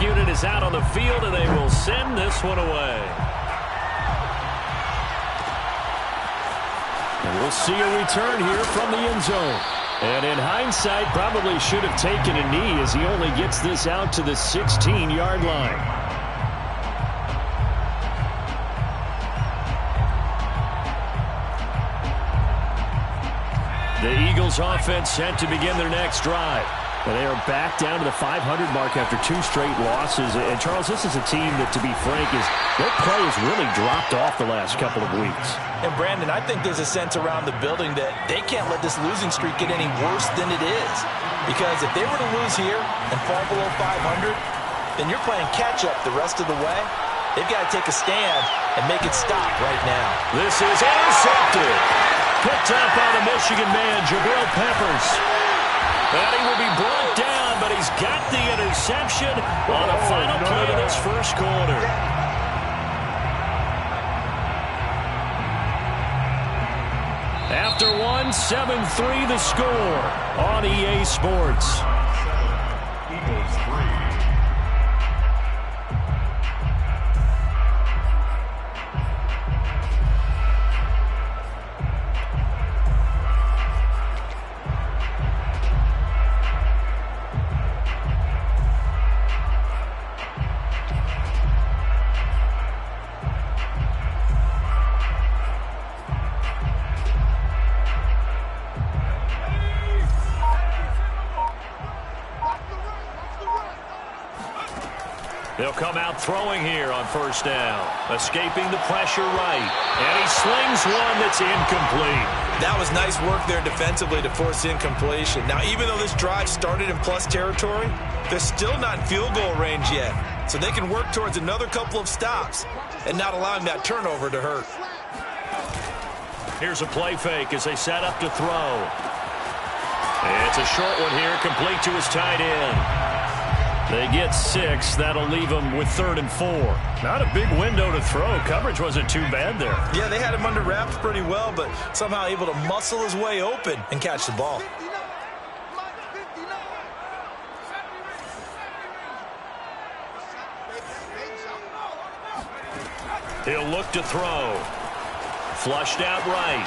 unit is out on the field, and they will send this one away. And we'll see a return here from the end zone. And in hindsight, probably should have taken a knee as he only gets this out to the 16-yard line. The Eagles offense set to begin their next drive. And they are back down to the 500 mark after 2 straight losses. And, Charles, this is a team that, to be frank, their play has really dropped off the last couple of weeks. And, Brandon, I think there's a sense around the building that they can't let this losing streak get any worse than it is. Because if they were to lose here and fall below 500, then you're playing catch-up the rest of the way. They've got to take a stand and make it stop right now. This is intercepted. Picked up by the Michigan man, Jabril Peppers. And he will be brought down, but he's got the interception on the final play of this first quarter. After one, 7-3 the score on EA Sports. Eagles 3. They'll come out throwing here on first down. Escaping the pressure right. And he slings one that's incomplete. That was nice work there defensively to force incompletion. Now, even though this drive started in plus territory, they're still not in field goal range yet. So they can work towards another couple of stops and not allowing that turnover to hurt. Here's a play fake as they set up to throw. It's a short one here, complete to his tight end. They get 6. That'll leave them with 3rd and 4. Not a big window to throw. Coverage wasn't too bad there. Yeah, they had him under wraps pretty well, but somehow able to muscle his way open and catch the ball. He'll look to throw. Flushed out right.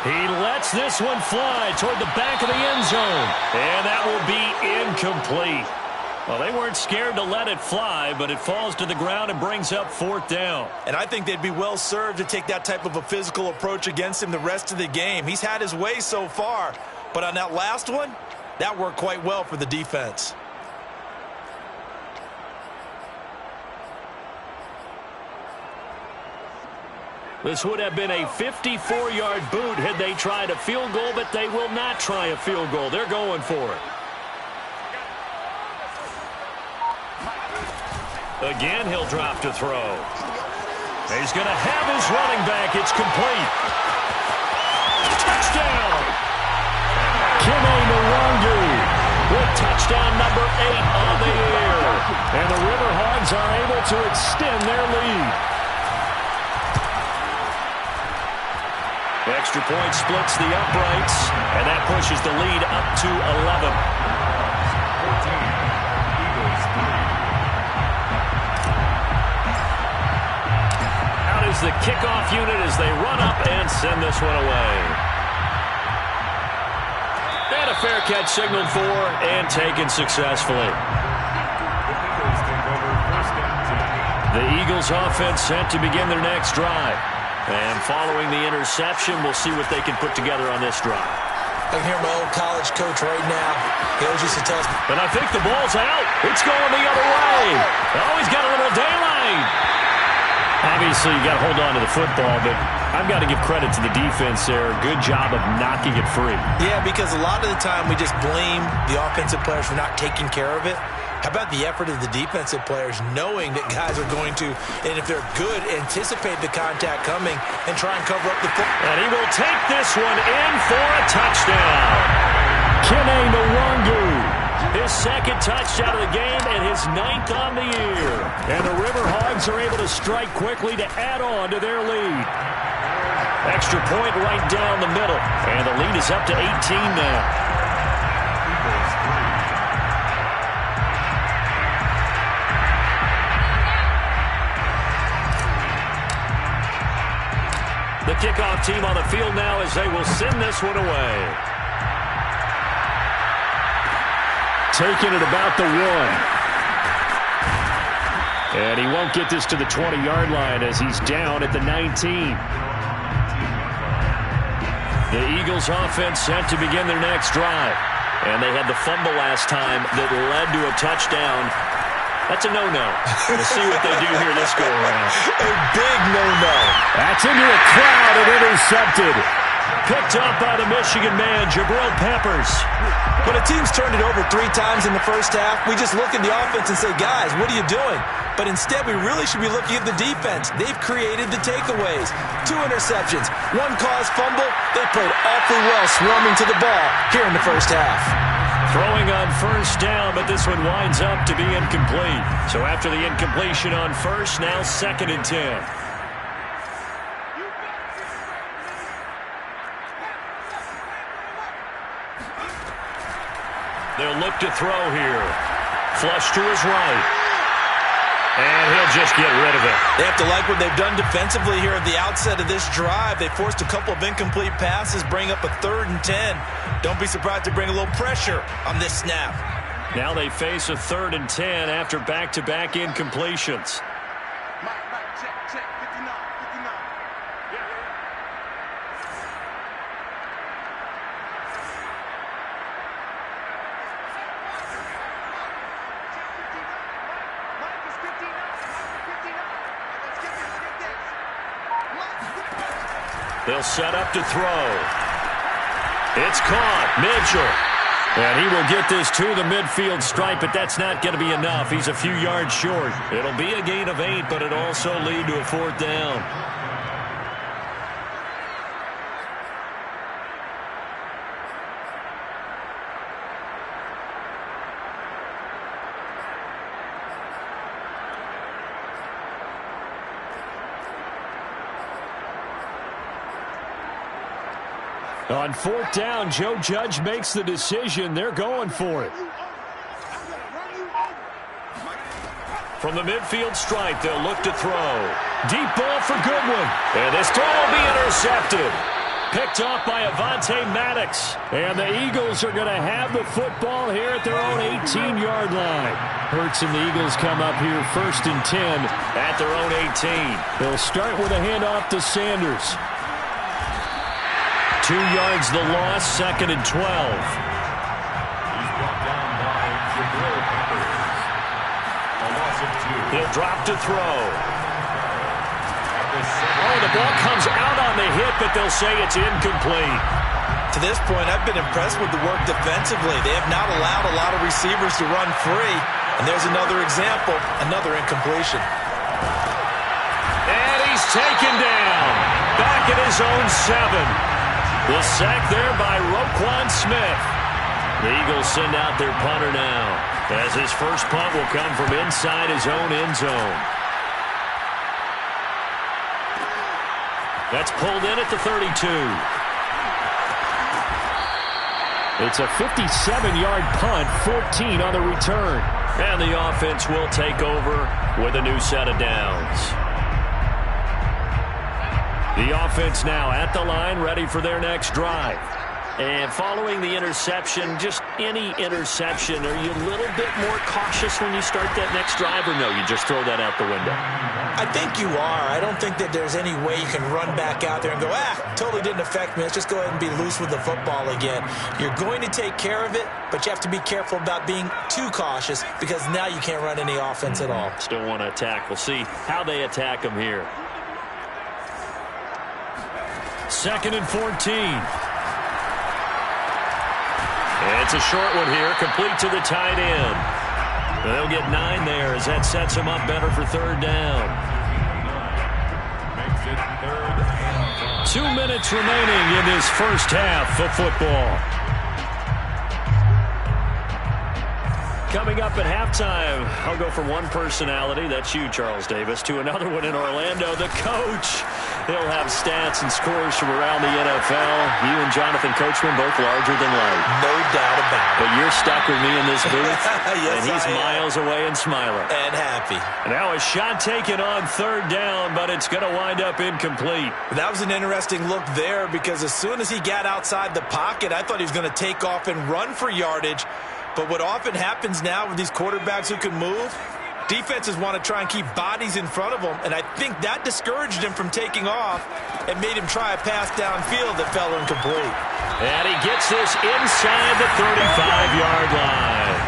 He lets this one fly toward the back of the end zone. And that will be incomplete. Well, they weren't scared to let it fly, but it falls to the ground and brings up 4th down. And I think they'd be well served to take that type of a physical approach against him the rest of the game. He's had his way so far, but on that last one, that worked quite well for the defense. This would have been a 54-yard boot had they tried a field goal, but they will not try a field goal. They're going for it. Again, he'll drop to throw. He's going to have his running back. It's complete. Touchdown! Kime Nwangu with touchdown number 8 on the year. And the Riverhogs are able to extend their lead. Extra point splits the uprights, and that pushes the lead up to 11. 14. Eagles 3. The kickoff unit as they run up and send this one away. And a fair catch signaled for and taken successfully. The Eagles offense set to begin their next drive. And following the interception, we'll see what they can put together on this drive. I can hear my old college coach right now. He always used to tell us. And I think the ball's out. It's going the other way. Oh, he's got a little daylight. Obviously, you got to hold on to the football, but I've got to give credit to the defense there. Good job of knocking it free. Yeah, because a lot of the time we just blame the offensive players for not taking care of it. How about the effort of the defensive players knowing that guys are going to, and if they're good, anticipate the contact coming and try and cover up the football. And he will take this one in for a touchdown. Kime Nwangu. His 2nd touchdown of the game and his 9th on the year. And the Riverhogs are able to strike quickly to add on to their lead. Extra point right down the middle. And the lead is up to 18 now. The kickoff team on the field now as they will send this one away. Taking it about the 1. And he won't get this to the 20-yard line as he's down at the 19. The Eagles offense set to begin their next drive. And they had the fumble last time that led to a touchdown. That's a no-no. We'll see what they do here this go-around. A big no-no. That's into a crowd and intercepted. Picked up by the Michigan man, Jabril Peppers. When a team's turned it over 3 times in the first half, we just look at the offense and say, guys, what are you doing? But instead, we really should be looking at the defense. They've created the takeaways. 2 interceptions, 1 caused fumble. They played awfully well swarming to the ball here in the first half. Throwing on first down, but this one winds up to be incomplete. So after the incompletion on first, now 2nd and 10. They'll look to throw here. Flush to his right. And he'll just get rid of it. They have to like what they've done defensively here at the outset of this drive. They forced a couple of incomplete passes, bring up a 3rd and 10. Don't be surprised to bring a little pressure on this snap. Now they face a 3rd and 10 after back-to-back incompletions. Check. 59. They'll set up to throw. It's caught. Mitchell. And he will get this to the midfield stripe, but that's not going to be enough. He's a few yards short. It'll be a gain of 8, but it'll also lead to a 4th down. On 4th down, Joe Judge makes the decision. They're going for it. From the midfield stripe, they'll look to throw. Deep ball for Goodwin. And this throw will be intercepted. Picked up by Avonte Maddox. And the Eagles are going to have the football here at their own 18-yard line. Hurts and the Eagles come up here 1st and 10 at their own 18. They'll start with a handoff to Sanders. 2 yards the loss, 2nd and 12. He's brought down by Jabril Peppers. A loss of 2. He'll drop to throw. Oh, the ball comes out on the hit, but they'll say it's incomplete. To this point, I've been impressed with the work defensively. They have not allowed a lot of receivers to run free. And there's another example, another incompletion. And he's taken down. Back at his own 7. The sack there by Roquan Smith. The Eagles send out their punter now, as his first punt will come from inside his own end zone. That's pulled in at the 32. It's a 57-yard punt, 14 on the return. And the offense will take over with a new set of downs. The offense now at the line, ready for their next drive. And following the interception, just any interception, are you a little bit more cautious when you start that next drive, or no, you just throw that out the window? I think you are. I don't think that there's any way you can run back out there and go, totally didn't affect me. Let's just go ahead and be loose with the football again. You're going to take care of it, but you have to be careful about being too cautious because now you can't run any offense at all. Still want to attack. We'll see how they attack them here. 2nd and 14. It's a short one here, complete to the tight end. They'll get 9 there as that sets them up better for 3rd down. Makes it 3rd and 2 minutes remaining in this first half of football. Coming up at halftime, I'll go from one personality, that's you, Charles Davis, to another one in Orlando, the coach. He'll have stats and scores from around the NFL. You and Jonathan Coachman both larger than life. No doubt about it. But you're stuck with me in this booth. Yes, and he's miles away and smiling. And happy. Now a shot taken on third down, but it's going to wind up incomplete. That was an interesting look there because as soon as he got outside the pocket, I thought he was going to take off and run for yardage. But what often happens now with these quarterbacks who can move, defenses want to try and keep bodies in front of them, and I think that discouraged him from taking off and made him try a pass downfield that fell incomplete. And he gets this inside the 35-yard line.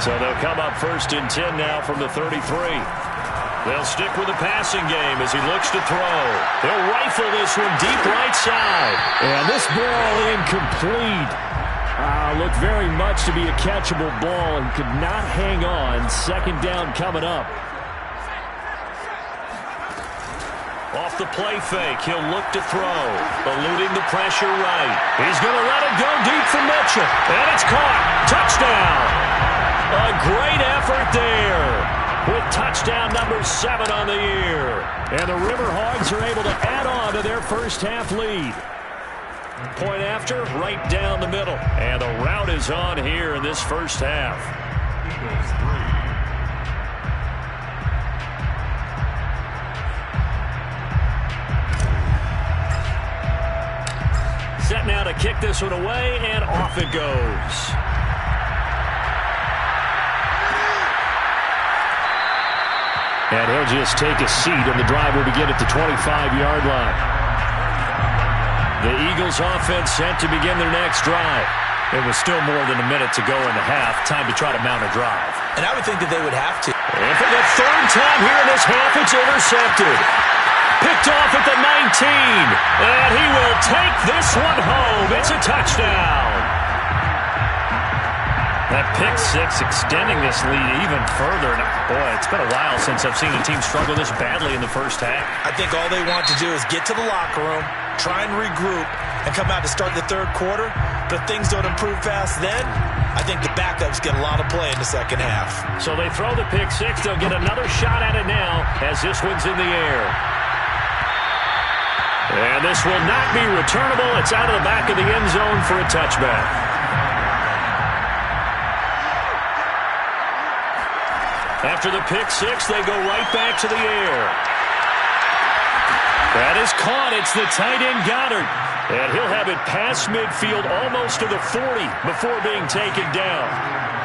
So they'll come up 1st and 10 now from the 33. They'll stick with the passing game as he looks to throw. They'll rifle this one deep right side. And this ball incomplete. Looked very much to be a catchable ball and could not hang on. 2nd down coming up. Off the play fake, he'll look to throw. Eluding the pressure right. He's going to let it go deep for Mitchell. And it's caught. Touchdown. A great effort there. With touchdown number 7 on the year. And the Riverhogs are able to add on to their first half lead. Point after, right down the middle. And the route is on here in this first half. Set now to kick this one away, and off it goes. And he'll just take a seat, and the drive will begin at the 25-yard line. The Eagles offense set to begin their next drive. It was still more than a minute to go in the half. Time to try to mount a drive. And I would think that they would have to. And for the 3rd time here in this half, it's intercepted. Picked off at the 19. And he will take this one home. It's a touchdown. That pick 6 extending this lead even further. And boy, it's been a while since I've seen a team struggle this badly in the first half. I think all they want to do is get to the locker room, try and regroup, and come out to start the 3rd quarter. But if things don't improve fast then, I think the backups get a lot of play in the 2nd half. So they throw the pick 6. They'll get another shot at it now as this one's in the air. And this will not be returnable. It's out of the back of the end zone for a touchback. After the pick 6, they go right back to the air. That is caught. It's the tight end Goddard. And he'll have it past midfield almost to the 40 before being taken down.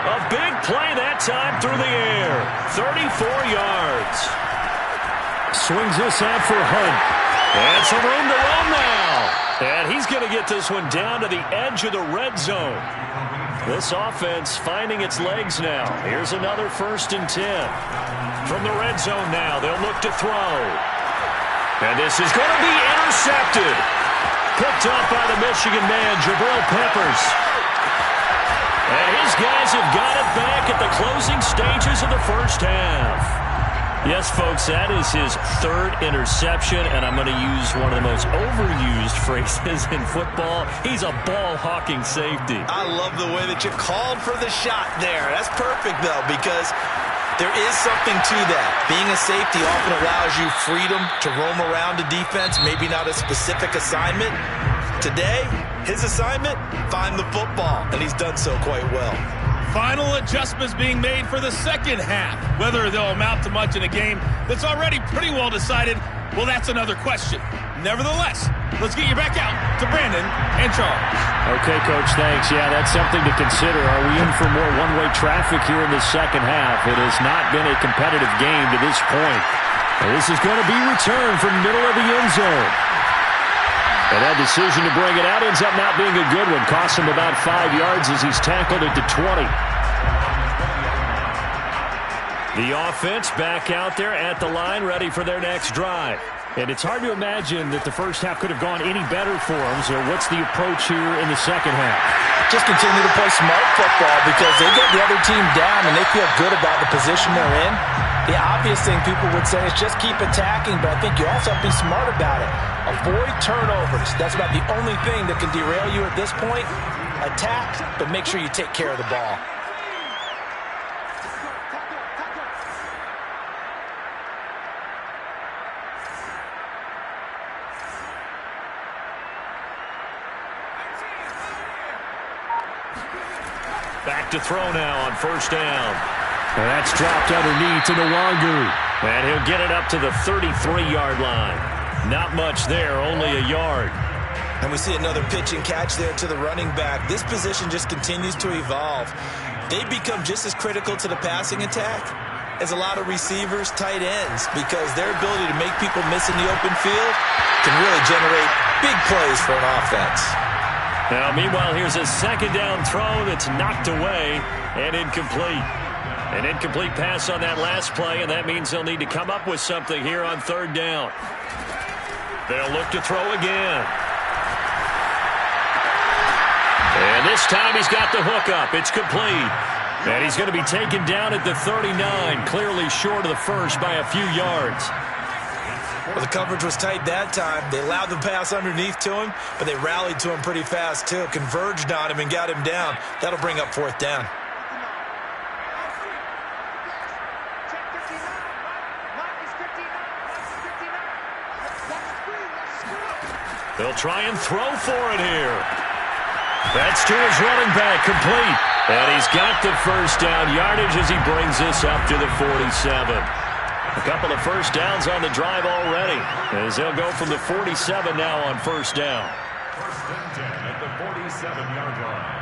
A big play that time through the air. 34 yards. Swings this out for Hunt. And some room to roam now. And he's going to get this one down to the edge of the red zone. This offense finding its legs now. Here's another 1st and 10. From the red zone now, they'll look to throw. And this is going to be intercepted. Picked up by the Michigan man, Jabril Peppers. And his guys have got it back at the closing stages of the first half. Yes, folks, that is his 3rd interception, and I'm going to use one of the most overused phrases in football. He's a ball-hawking safety. I love the way that you called for the shot there. That's perfect, though, because there is something to that. Being a safety often allows you freedom to roam around the defense, maybe not a specific assignment. Today, his assignment, find the football, and he's done so quite well. Final adjustments being made for the 2nd half. Whether they'll amount to much in a game that's already pretty well decided, well, that's another question. Nevertheless, let's get you back out to Brandon and Charles. Okay, Coach, thanks. Yeah, that's something to consider. Are we in for more one-way traffic here in the 2nd half? It has not been a competitive game to this point. And this is going to be returned from middle of the end zone. And that decision to bring it out ends up not being a good one. Costs him about 5 yards as he's tackled at the 20. The offense back out there at the line, ready for their next drive. And it's hard to imagine that the first half could have gone any better for them. So what's the approach here in the 2nd half? Just continue to play smart football because they get the other team down and they feel good about the position they're in. The obvious thing people would say is just keep attacking, but I think you also have to be smart about it. Avoid turnovers. That's about the only thing that can derail you at this point. Attack, but make sure you take care of the ball. Back to throw now on first down. And that's dropped underneath to Nwangu. And he'll get it up to the 33-yard line. Not much there, only a yard. And we see another pitch and catch there to the running back. This position just continues to evolve. They become just as critical to the passing attack as a lot of receivers, tight ends, because their ability to make people miss in the open field can really generate big plays for an offense. Now, meanwhile, here's a second down throw that's knocked away and incomplete. An incomplete pass on that last play, and that means they'll need to come up with something here on third down. They'll look to throw again. And this time he's got the hook up. It's complete. And he's going to be taken down at the 39, clearly short of the first by a few yards. Well, the coverage was tight that time. They allowed the pass underneath to him, but they rallied to him pretty fast, too. Converged on him and got him down. That'll bring up fourth down. They'll try and throw for it here. That's to his running back, complete. And he's got the first down yardage as he brings this up to the 47. A couple of first downs on the drive already, as they'll go from the 47 now on first down. First and 10 at the 47-yard line.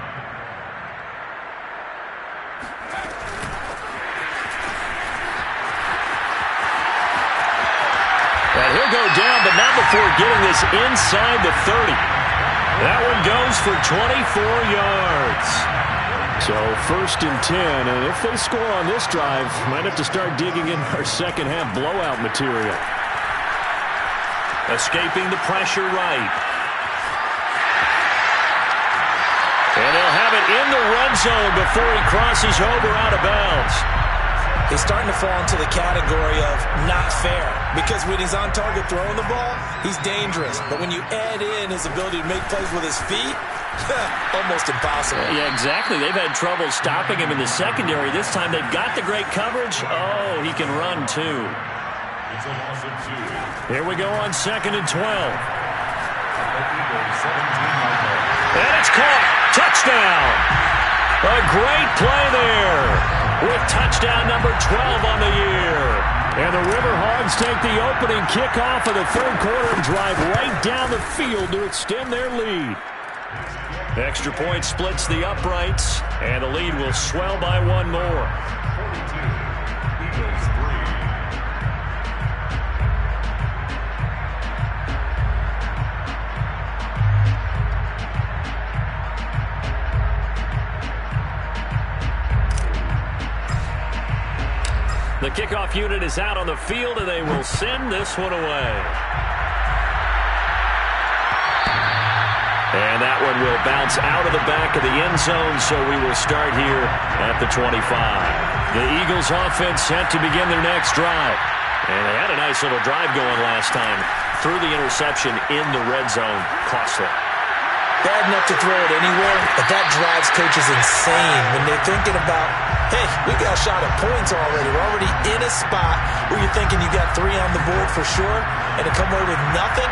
And he'll go down, but not before getting this inside the 30. That one goes for 24 yards. So first and 10, and if they score on this drive, might have to start digging in our second half blowout material. Escaping the pressure right. And they'll have it in the red zone before he crosses over out of bounds. He's starting to fall into the category of not fair, because when he's on target throwing the ball, he's dangerous. But when you add in his ability to make plays with his feet, almost impossible. Yeah, exactly. They've had trouble stopping him in the secondary. This time they've got the great coverage. Oh, he can run too. It's a loss of 2. Here we go on second and 12. And it's caught. Touchdown. A great play there with touchdown number 12 on the year. And the Riverhogs take the opening kickoff of the third quarter and drive right down the field to extend their lead. Extra point splits the uprights, and the lead will swell by one more. 42, Eagles 3. The kickoff unit is out on the field, and they will send this one away. And that one will bounce out of the back of the end zone, so we will start here at the 25. The Eagles offense set to begin their next drive. And they had a nice little drive going last time. Threw the interception in the red zone. Costly. Bad enough to throw it anywhere, but that drives coaches insane when they're thinking about, hey, we got a shot at points already. We're already in a spot where you're thinking you got 3 on the board for sure, and to come away with nothing,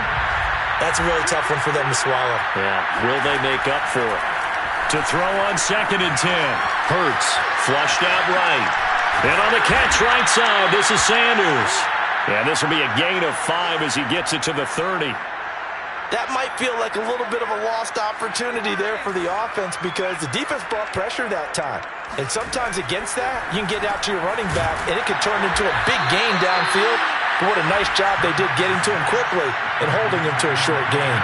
that's a really tough one for them to swallow. Yeah, will they make up for it? To throw on second and 10. Hurts, flushed out right. And on the catch right side, this is Sanders. Yeah, this will be a gain of 5 as he gets it to the 30. That might feel like a little bit of a lost opportunity there for the offense because the defense brought pressure that time. And sometimes against that, you can get out to your running back, and it could turn into a big gain downfield. But what a nice job they did getting to him quickly and holding him to a short gain.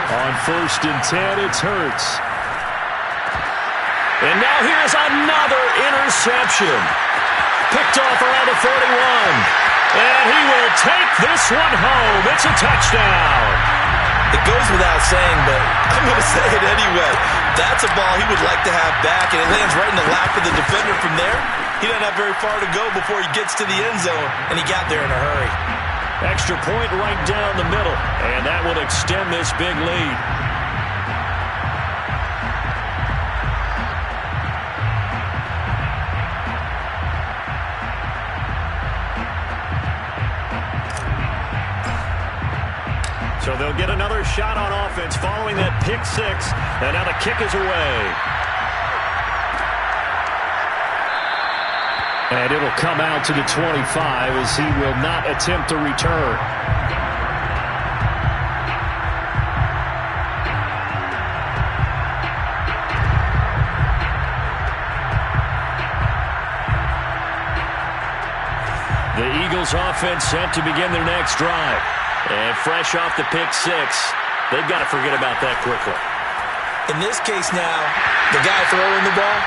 On first and 10, it's Hurts. And now here's another interception. Picked off around the 41. And he will take this one home. It's a touchdown. It goes without saying, but I'm going to say it anyway. That's a ball he would like to have back, and it lands right in the lap of the defender from there. He doesn't have very far to go before he gets to the end zone, and he got there in a hurry. Extra point right down the middle, and that will extend this big lead. So they'll get another shot on offense following that pick six. And now the kick is away. And it'll come out to the 25 as he will not attempt to return. The Eagles offense set to begin their next drive. And fresh off the pick six, they've got to forget about that quickly. In this case now, the guy throwing the ball,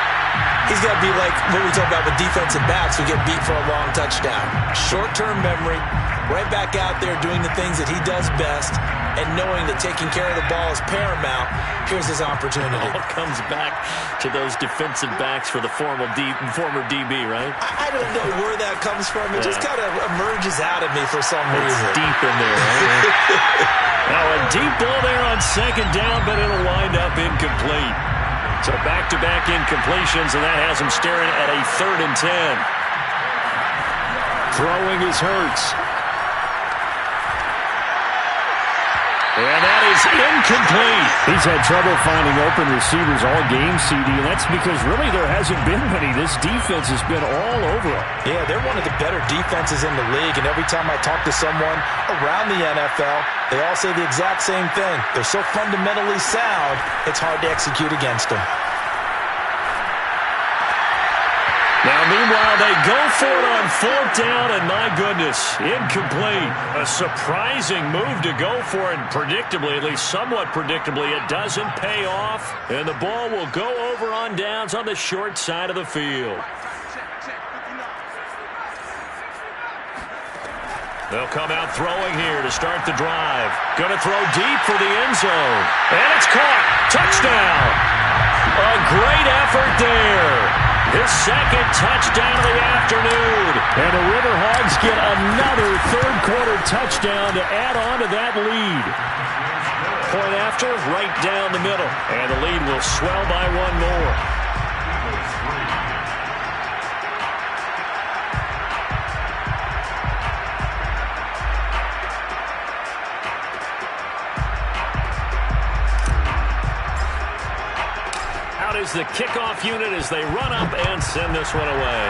he's got to be like what we talk about with defensive backs who get beat for a long touchdown. Short-term memory, right back out there doing the things that he does best, and knowing that taking care of the ball is paramount. Here's his opportunity. It all comes back to those defensive backs for the former DB, right? I don't know where that comes from. It just kind of emerges out of me for some reason. It's deep in there, right? Now a deep ball there on second down, but it'll wind up incomplete. So back-to-back incompletions, and that has him staring at a 3rd and 10. Throwing is Hurts. And that is incomplete. He's had trouble finding open receivers all game, CD, and that's because really there hasn't been many. This defense has been all over them. Yeah, they're one of the better defenses in the league, and every time I talk to someone around the NFL, they all say the exact same thing. They're so fundamentally sound, it's hard to execute against them. Now, meanwhile, they go for it on 4th down, and my goodness, incomplete. A surprising move to go for it, and predictably, at least somewhat predictably, it doesn't pay off, and the ball will go over on downs on the short side of the field. They'll come out throwing here to start the drive. Going to throw deep for the end zone, and it's caught. Touchdown! A great effort there. His second touchdown of the afternoon. And the Riverhogs get another third-quarter touchdown to add on to that lead. Point after, right down the middle. And the lead will swell by one more. Is the kickoff unit as they run up and send this one away.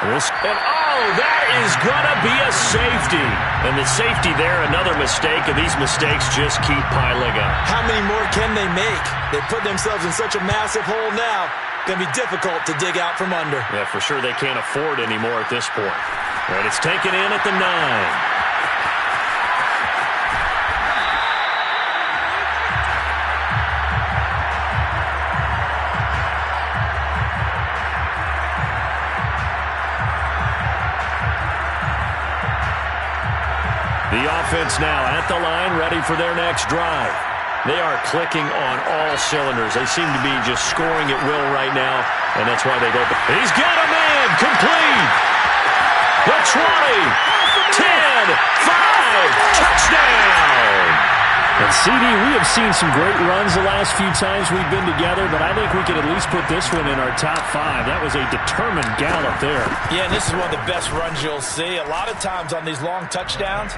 And that is going to be a safety. And the safety there, another mistake, and these mistakes just keep piling up. How many more can they make? They put themselves in such a massive hole now. Going to be difficult to dig out from under. Yeah, for sure they can't afford anymore at this point. And it's taken in at the 9. The offense now at the line, ready for their next drive. They are clicking on all cylinders. They seem to be just scoring at will right now, and that's why they go. He's got a man, complete. The 20, 10, 5, touchdown. And CD, we have seen some great runs the last few times we've been together, but I think we can at least put this one in our top 5. That was a determined gallop there. Yeah, and this is one of the best runs you'll see. A lot of times on these long touchdowns,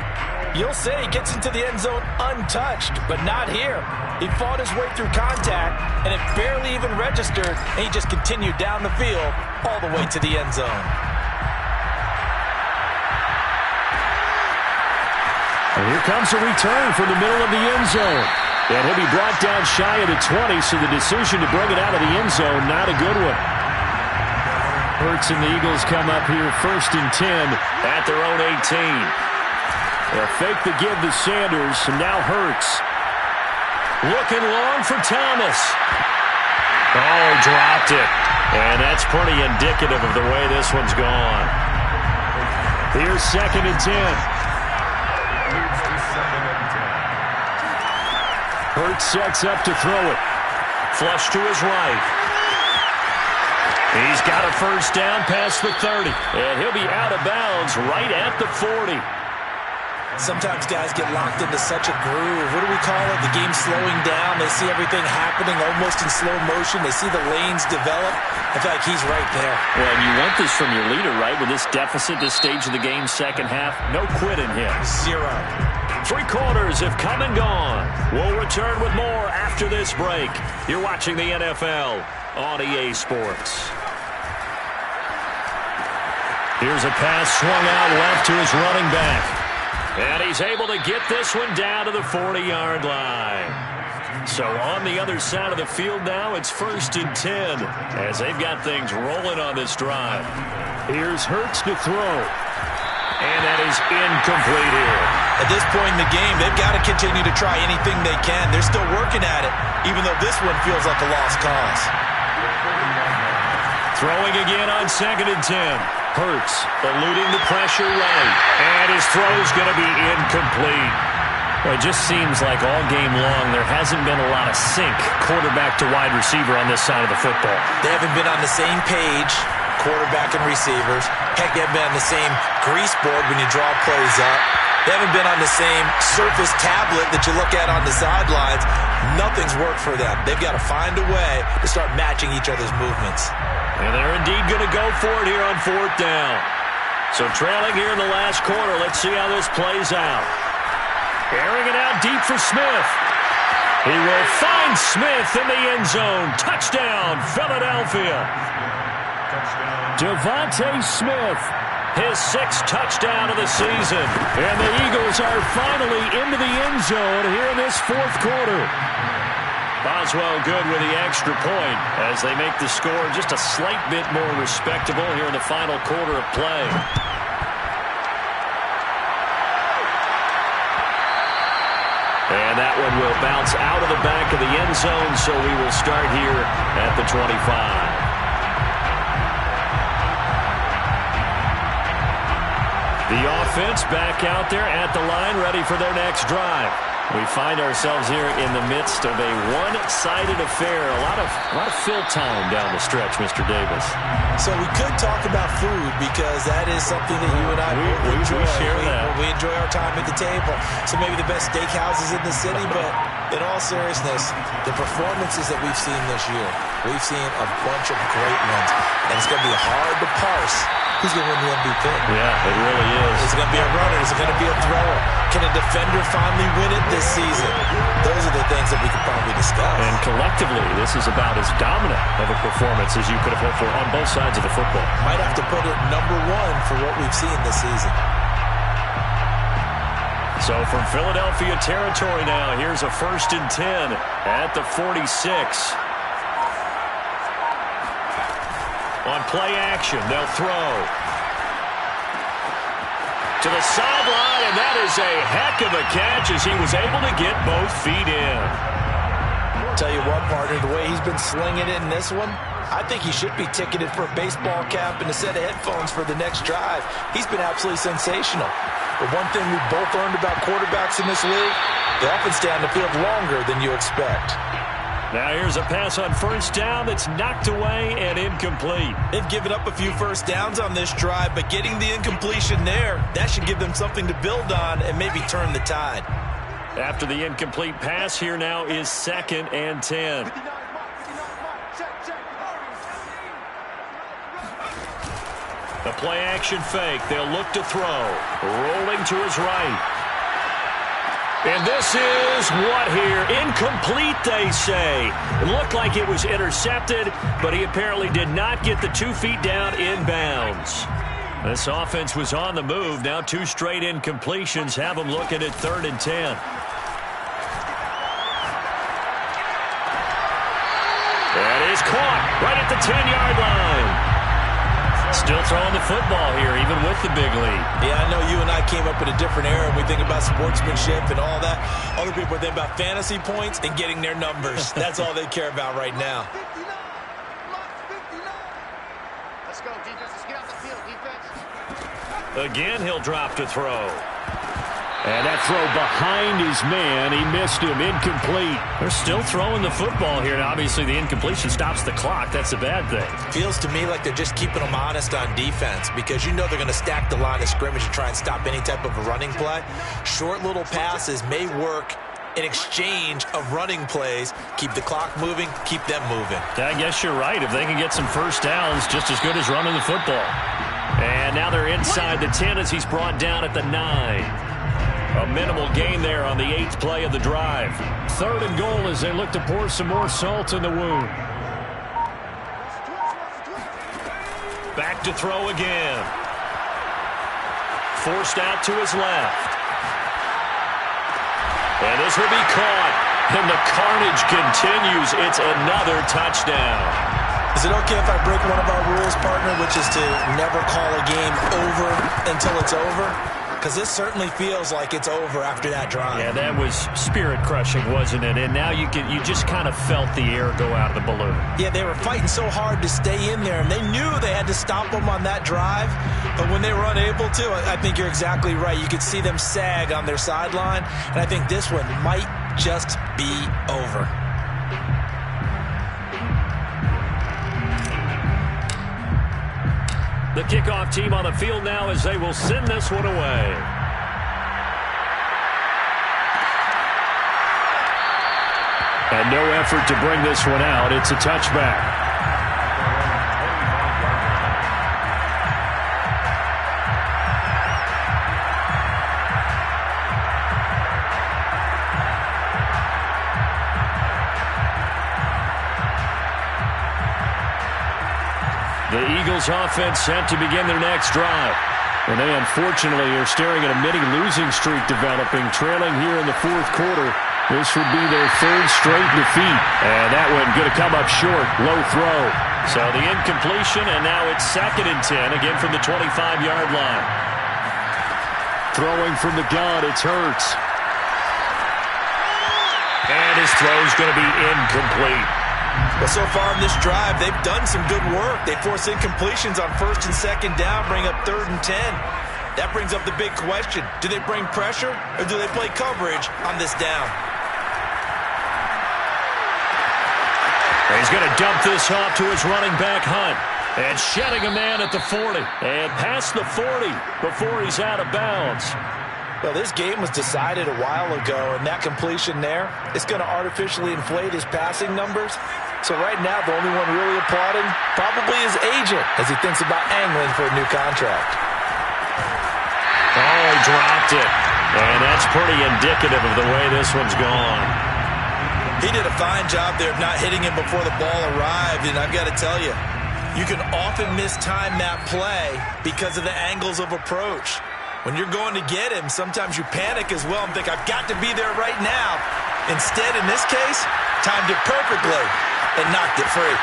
you'll say he gets into the end zone untouched, but not here. He fought his way through contact, and it barely even registered, and he just continued down the field all the way to the end zone. And here comes a return from the middle of the end zone. And he'll be brought down shy of the 20, so the decision to bring it out of the end zone, not a good one. Hurts and the Eagles come up here 1st and 10 at their own 18. They'll fake the give to Sanders, and now Hurts. Looking long for Thomas. Oh, dropped it. And that's pretty indicative of the way this one's gone. Here's 2nd and 10. Hurts sets up to throw it. Flush to his right. He's got a first down past the 30. And he'll be out of bounds right at the 40. Sometimes guys get locked into such a groove. What do we call it? The game's slowing down. They see everything happening almost in slow motion. They see the lanes develop. I feel like he's right there. Well, and you want this from your leader, right? With this deficit, this stage of the game, second half, no quit in him. 0. 3 quarters have come and gone. We'll return with more after this break. You're watching the NFL on EA Sports. Here's a pass swung out left to his running back. And he's able to get this one down to the 40-yard line. So on the other side of the field now, it's 1st and 10 as they've got things rolling on this drive. Here's Hurts to throw. And that is incomplete here. At this point in the game, they've got to continue to try anything they can. They're still working at it, even though this one feels like a lost cause. Throwing again on 2nd and 10. Hurts eluding the pressure right. And his throw's going to be incomplete. Well, it just seems like all game long there hasn't been a lot of sync quarterback to wide receiver on this side of the football. They haven't been on the same page, quarterback and receivers. Heck, they haven't been on the same grease board when you draw plays up. They haven't been on the same surface tablet that you look at on the sidelines. Nothing's worked for them. They've got to find a way to start matching each other's movements. And they're indeed going to go for it here on 4th down. So trailing here in the last quarter, let's see how this plays out. Airing it out deep for Smith. He will find Smith in the end zone. Touchdown, Philadelphia. Devontae Smith, his 6th touchdown of the season. And the Eagles are finally into the end zone here in this 4th quarter. Boswell good with the extra point as they make the score just a slight bit more respectable here in the final quarter of play. And that one will bounce out of the back of the end zone, so we will start here at the 25. The offense back out there at the line, ready for their next drive. We find ourselves here in the midst of a one-sided affair. A lot of fill time down the stretch, Mr. Davis. So we could talk about food because that is something that you and I enjoy. We share that. We enjoy our time at the table. So maybe the best steakhouses in the city, but in all seriousness, the performances that we've seen this year, we've seen a bunch of great ones, and it's going to be hard to parse who's going to win the MVP. Yeah, it really is. Is it going to be a runner? Is it going to be a thrower? Can a defender finally win it this season? Those are the things that we could probably discuss. And collectively, this is about as dominant of a performance as you could have hoped for on both sides of the football. Might have to put it number 1 for what we've seen this season. So from Philadelphia territory now, here's a 1st and 10 at the 46. On play action, they'll throw to the sideline, and that is a heck of a catch as he was able to get both feet in. Tell you what, partner, the way he's been slinging it in this one, I think he should be ticketed for a baseball cap and a set of headphones for the next drive. He's been absolutely sensational. But one thing we've both learned about quarterbacks in this league, they often stay on the field longer than you expect. Now here's a pass on 1st down that's knocked away and incomplete. They've given up a few first downs on this drive, but getting the incompletion there, that should give them something to build on and maybe turn the tide. After the incomplete pass, here now is 2nd and 10. The play action fake. They'll look to throw. Rolling to his right. And this is what here? Incomplete, they say. It looked like it was intercepted, but he apparently did not get the 2 feet down inbounds. This offense was on the move. Now 2 straight incompletions have them looking at 3rd and 10. That is caught right at the 10-yard line. Still throwing the football here, even with the big lead. Yeah, I know you and I came up in a different era, and we think about sportsmanship and all that. Other people think about fantasy points and getting their numbers. That's all they care about right now. Let's go, defense. Let's get out the field, defense. Again, he'll drop to throw. And that throw behind his man. He missed him. Incomplete. They're still throwing the football here, and obviously the incompletion stops the clock. That's a bad thing. Feels to me like they're just keeping them honest on defense because you know they're going to stack the line of scrimmage and try and stop any type of a running play. Short little passes may work in exchange of running plays. Keep the clock moving, keep them moving. I guess you're right. If they can get some first downs, just as good as running the football. And now they're inside the 10 as he's brought down at the 9. A minimal gain there on the 8th play of the drive. 3rd and goal as they look to pour some more salt in the wound. Back to throw again. Forced out to his left. And this will be caught. And the carnage continues. It's another touchdown. Is it okay if I break one of our rules, partner, which is to never call a game over until it's over? Because this certainly feels like it's over after that drive. Yeah, that was spirit-crushing, wasn't it? And now you just kind of felt the air go out of the balloon. Yeah, they were fighting so hard to stay in there, and they knew they had to stop them on that drive. But when they were unable to, I think you're exactly right. You could see them sag on their sideline, and I think this one might just be over. The kickoff team on the field now as they will send this one away. And no effort to bring this one out. It's a touchback. The Eagles offense set to begin their next drive. And they unfortunately are staring at a mini losing streak developing, trailing here in the 4th quarter. This would be their 3rd straight defeat. And that one going to come up short. Low throw. So the incompletion, and now it's 2nd and 10, again from the 25-yard line. Throwing from the gun, it's Hurts. And his throw's going to be incomplete. Well, so far in this drive, they've done some good work. They force incompletions on 1st and 2nd down, bring up 3rd and 10. That brings up the big question. Do they bring pressure, or do they play coverage on this down? He's going to dump this off to his running back, Hunt. And shedding a man at the 40. And past the 40 before he's out of bounds. Well, this game was decided a while ago, and that completion there is going to artificially inflate his passing numbers. So right now, the only one really applauding probably his agent as he thinks about angling for a new contract. Oh, he dropped it. And that's pretty indicative of the way this one's gone. He did a fine job there of not hitting him before the ball arrived, and I've got to tell you, you can often mistime that play because of the angles of approach. When you're going to get him, sometimes you panic as well and think, I've got to be there right now. Instead, in this case, timed it perfectly and knocked it free.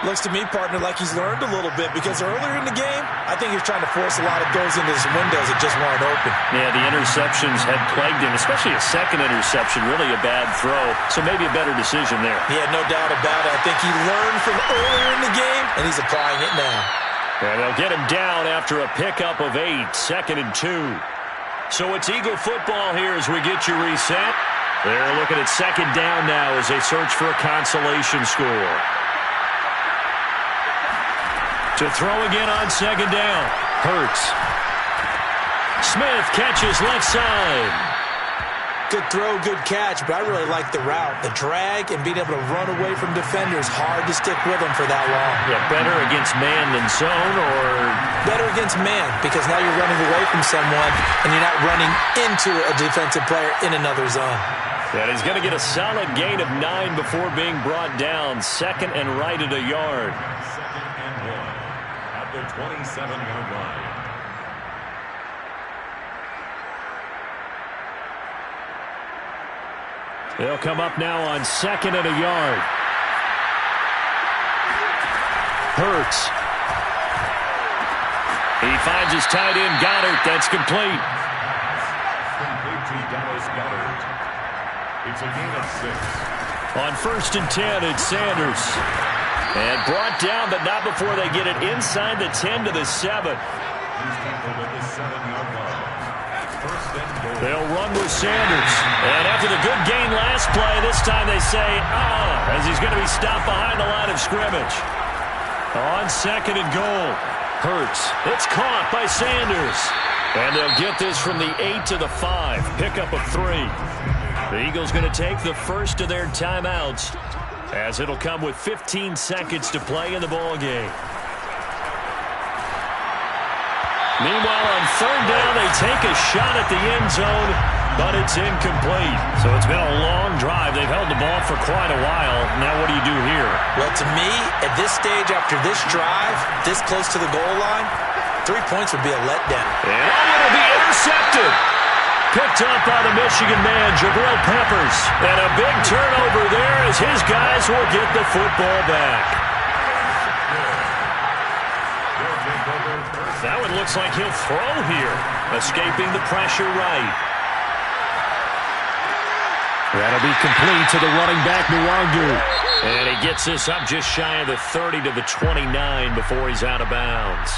Looks to me, partner, like he's learned a little bit because earlier in the game, I think he was trying to force a lot of throws into his windows that just weren't open. Yeah, the interceptions had plagued him, especially a 2nd interception, really a bad throw. So maybe a better decision there. Yeah, no doubt about it. I think he learned from earlier in the game, and he's applying it now. And they'll get him down after a pickup of 8, 2nd and 2. So it's Eagle football here as we get you reset. They're looking at 2nd down now as they search for a consolation score. To throw again on 2nd down. Hurts. Smith catches left side. Good throw, good catch, but I really like the route. The drag and being able to run away from defenders, hard to stick with them for that long. Yeah, better against man than zone, or? Better against man, because now you're running away from someone and you're not running into a defensive player in another zone. And he's going to get a solid gain of 9 before being brought down. 2nd and right at a yard. 2nd and 1 at the 27-yard line. They'll come up now on 2nd and a yard. Hurts. He finds his tight end, Goddard. That's complete. Complete to Dallas Goddard. It's a gain of 6. On 1st and 10, it's Sanders. And brought down, but not before they get it inside the 10 to the 7. He's tackled at the 7-yard line. first and goal. They'll run with Sanders. And after the good gain last play, this time they say, as he's going to be stopped behind the line of scrimmage. On second and goal. Hurts. It's caught by Sanders. And they'll get this from the 8 to the 5. Pickup of 3. The Eagles going to take the first of their timeouts, as it'll come with 15 seconds to play in the ball game. Meanwhile, on third down, they take a shot at the end zone, but it's incomplete. So it's been a long drive. They've held the ball for quite a while. Now what do you do here? Well, to me, at this stage after this drive, this close to the goal line, 3 points would be a letdown. And it'll be intercepted. Picked up by the Michigan man, Jabril Peppers. And a big turnover there as his guys will get the football back. That one looks like he'll throw here. Escaping the pressure right. That'll be complete to the running back, Nwangu. And he gets this up just shy of the 30 to the 29 before he's out of bounds.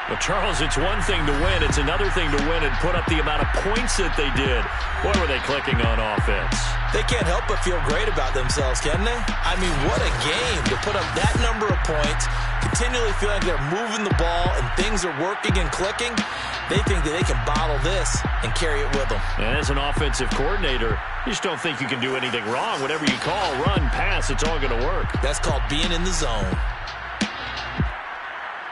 But, Charles, it's one thing to win. It's another thing to win and put up the amount of points that they did. Boy, were they clicking on offense. They can't help but feel great about themselves, can they? I mean, what a game to put up that number of points, continually feeling they're moving the ball and things are working and clicking. They think that they can bottle this and carry it with them. And as an offensive coordinator, you just don't think you can do anything wrong. Whatever you call, run, pass, it's all going to work. That's called being in the zone.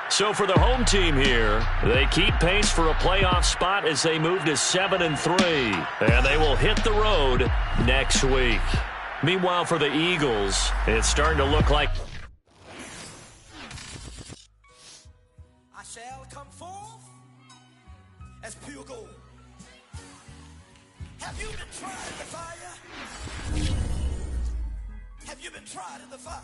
So for the home team here, they keep pace for a playoff spot as they move to 7-3. And they will hit the road next week. Meanwhile, for the Eagles, it's starting to look like... I shall come forth as pure gold. Have you been tried in the fire? Have you been tried in the fire?